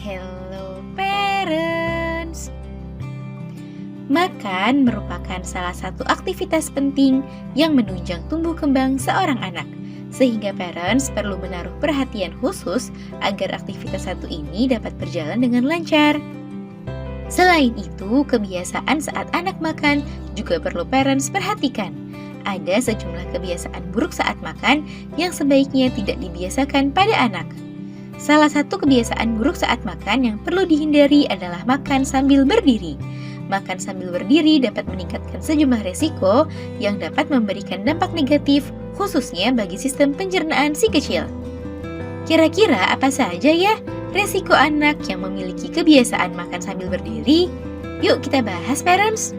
Hello parents. Makan merupakan salah satu aktivitas penting yang menunjang tumbuh kembang seorang anak, sehingga parents perlu menaruh perhatian khusus agar aktivitas satu ini dapat berjalan dengan lancar. Selain itu, kebiasaan saat anak makan juga perlu parents perhatikan. Ada sejumlah kebiasaan buruk saat makan yang sebaiknya tidak dibiasakan pada anak. Salah satu kebiasaan buruk saat makan yang perlu dihindari adalah makan sambil berdiri. Makan sambil berdiri dapat meningkatkan sejumlah resiko yang dapat memberikan dampak negatif, khususnya bagi sistem pencernaan si kecil. Kira-kira apa saja ya resiko anak yang memiliki kebiasaan makan sambil berdiri? Yuk kita bahas parents!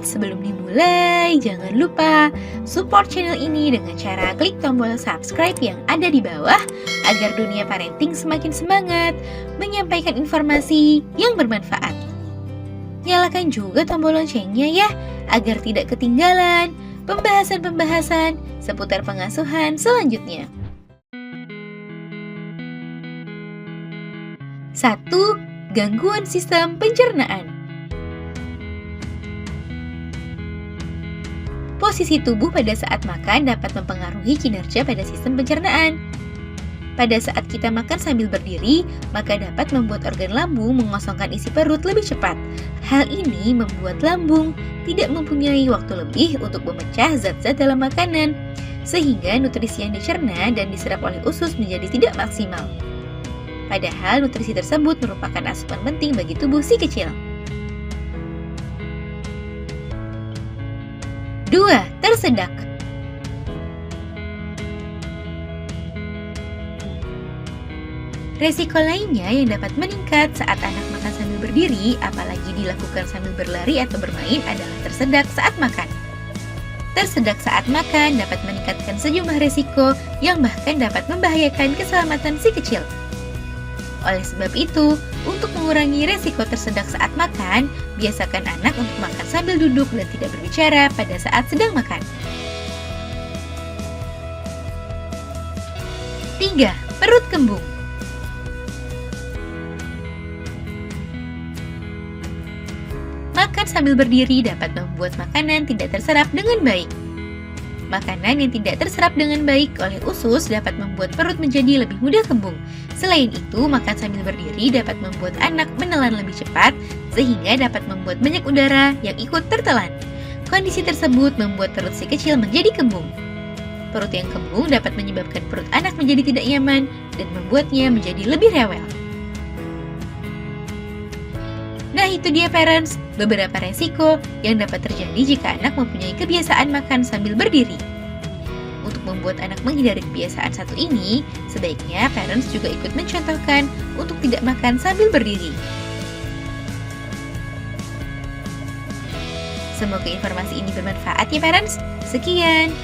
Sebelum dimulai, jangan lupa support channel ini dengan cara klik tombol subscribe yang ada di bawah agar dunia parenting semakin semangat menyampaikan informasi yang bermanfaat. Nyalakan juga tombol loncengnya ya, agar tidak ketinggalan pembahasan-pembahasan seputar pengasuhan selanjutnya. 1. Gangguan sistem pencernaan. Posisi tubuh pada saat makan dapat mempengaruhi kinerja pada sistem pencernaan. Pada saat kita makan sambil berdiri, maka dapat membuat organ lambung mengosongkan isi perut lebih cepat. Hal ini membuat lambung tidak mempunyai waktu lebih untuk memecah zat-zat dalam makanan, sehingga nutrisi yang dicerna dan diserap oleh usus menjadi tidak maksimal. Padahal nutrisi tersebut merupakan asupan penting bagi tubuh si kecil. 2. Tersedak. Resiko lainnya yang dapat meningkat saat anak makan sambil berdiri, apalagi dilakukan sambil berlari atau bermain, adalah tersedak saat makan. Tersedak saat makan dapat meningkatkan sejumlah resiko yang bahkan dapat membahayakan keselamatan si kecil. Oleh sebab itu, untuk mengurangi resiko tersedak saat makan, biasakan anak untuk makan sambil duduk dan tidak berbicara pada saat sedang makan. 3. Perut kembung. Makan sambil berdiri dapat membuat makanan tidak terserap dengan baik. Makanan yang tidak terserap dengan baik oleh usus dapat membuat perut menjadi lebih mudah kembung. Selain itu, makan sambil berdiri dapat membuat anak menelan lebih cepat, sehingga dapat membuat banyak udara yang ikut tertelan. Kondisi tersebut membuat perut si kecil menjadi kembung. Perut yang kembung dapat menyebabkan perut anak menjadi tidak nyaman dan membuatnya menjadi lebih rewel. Nah, itu dia parents, beberapa resiko yang dapat terjadi jika anak mempunyai kebiasaan makan sambil berdiri. Untuk membuat anak menghindari kebiasaan satu ini, sebaiknya parents juga ikut mencontohkan untuk tidak makan sambil berdiri. Semoga informasi ini bermanfaat ya parents. Sekian.